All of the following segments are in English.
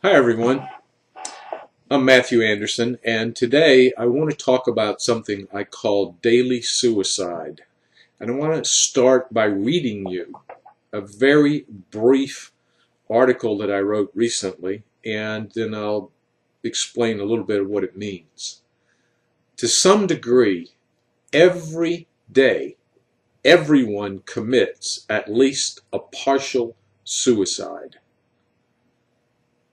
Hi everyone, I'm Matthew Anderson, and today I want to talk about something I call daily suicide. And I want to start by reading you a very brief article that I wrote recently, and then I'll explain a little bit of what it means. To some degree, every day, everyone commits at least a partial suicide.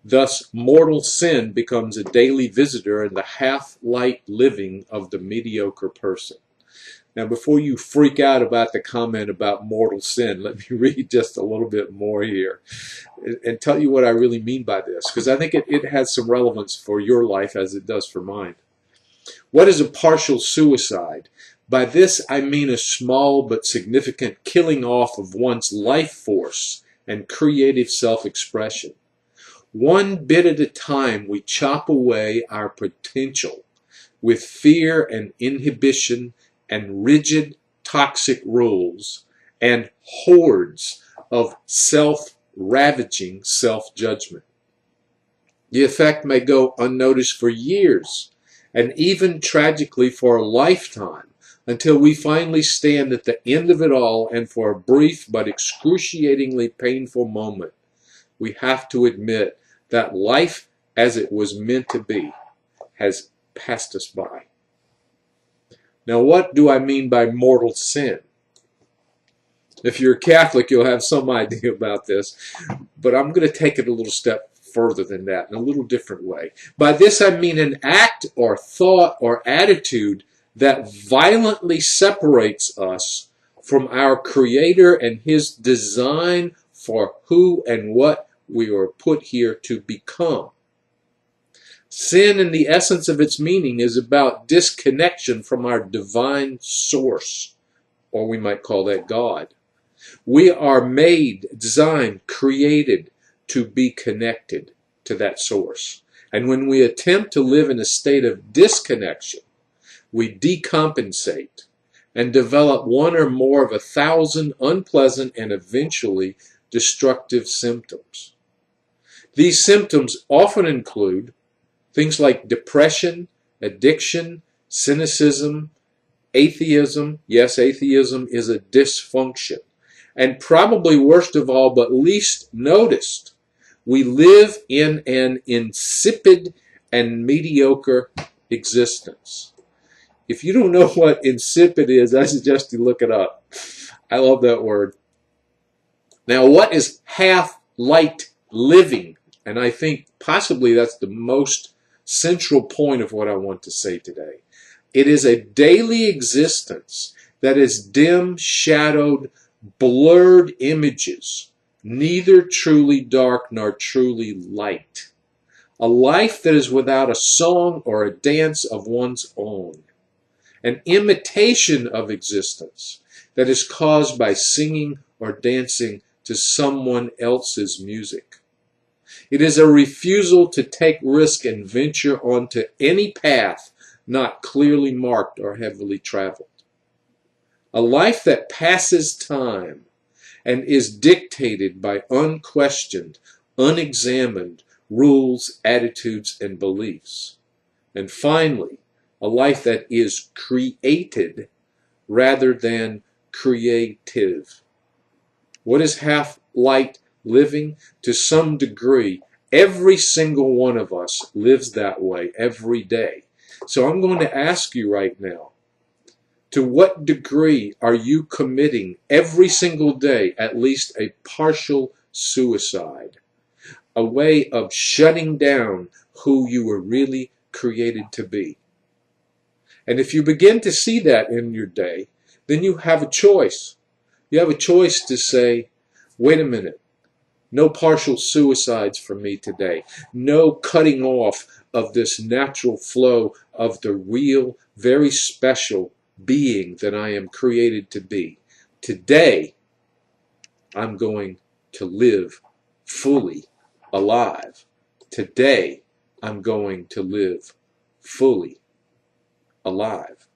Thus, mortal sin becomes a daily visitor in the half-light living of the mediocre person. Now, before you freak out about the comment about mortal sin, let me read just a little bit more here and tell you what I really mean by this, because I think it has some relevance for your life as it does for mine. What is a partial suicide? By this, I mean a small but significant killing off of one's life force and creative self-expression. One bit at a time, we chop away our potential with fear and inhibition and rigid, toxic rules and hordes of self-ravaging self-judgment. The effect may go unnoticed for years and even tragically for a lifetime until we finally stand at the end of it all, and for a brief but excruciatingly painful moment, we have to admit that life as it was meant to be has passed us by. Now, what do I mean by mortal sin? If you're a Catholic, you'll have some idea about this, but I'm going to take it a little step further than that in a little different way. By this, I mean an act or thought or attitude that violently separates us from our Creator and His design for who and what we are put here to become. Sin, in the essence of its meaning, is about disconnection from our divine source, or we might call that God. We are made, designed, created to be connected to that source. And when we attempt to live in a state of disconnection, we decompensate and develop one or more of 1,000 unpleasant and eventually destructive symptoms. These symptoms often include things like depression, addiction, cynicism, atheism. Yes, atheism is a dysfunction. And probably worst of all, but least noticed, we live in an insipid and mediocre existence. If you don't know what insipid is, I suggest you look it up. I love that word. Now, what is half-light living? And I think possibly that's the most central point of what I want to say today. It is a daily existence that is dim, shadowed, blurred images, neither truly dark nor truly light. A life that is without a song or a dance of one's own. An imitation of existence that is caused by singing or dancing to someone else's music. It is a refusal to take risk and venture onto any path not clearly marked or heavily traveled. A life that passes time and is dictated by unquestioned, unexamined rules, attitudes, and beliefs. And finally, a life that is created rather than creative. What is half-light living? To some degree, every single one of us lives that way every day. So I'm going to ask you right now, to what degree are you committing every single day at least a partial suicide? A way of shutting down who you were really created to be. And if you begin to see that in your day, then you have a choice. You have a choice to say, wait a minute, no partial suicides for me today. No cutting off of this natural flow of the real, very special being that I am created to be. Today, I'm going to live fully alive. Today, I'm going to live fully alive.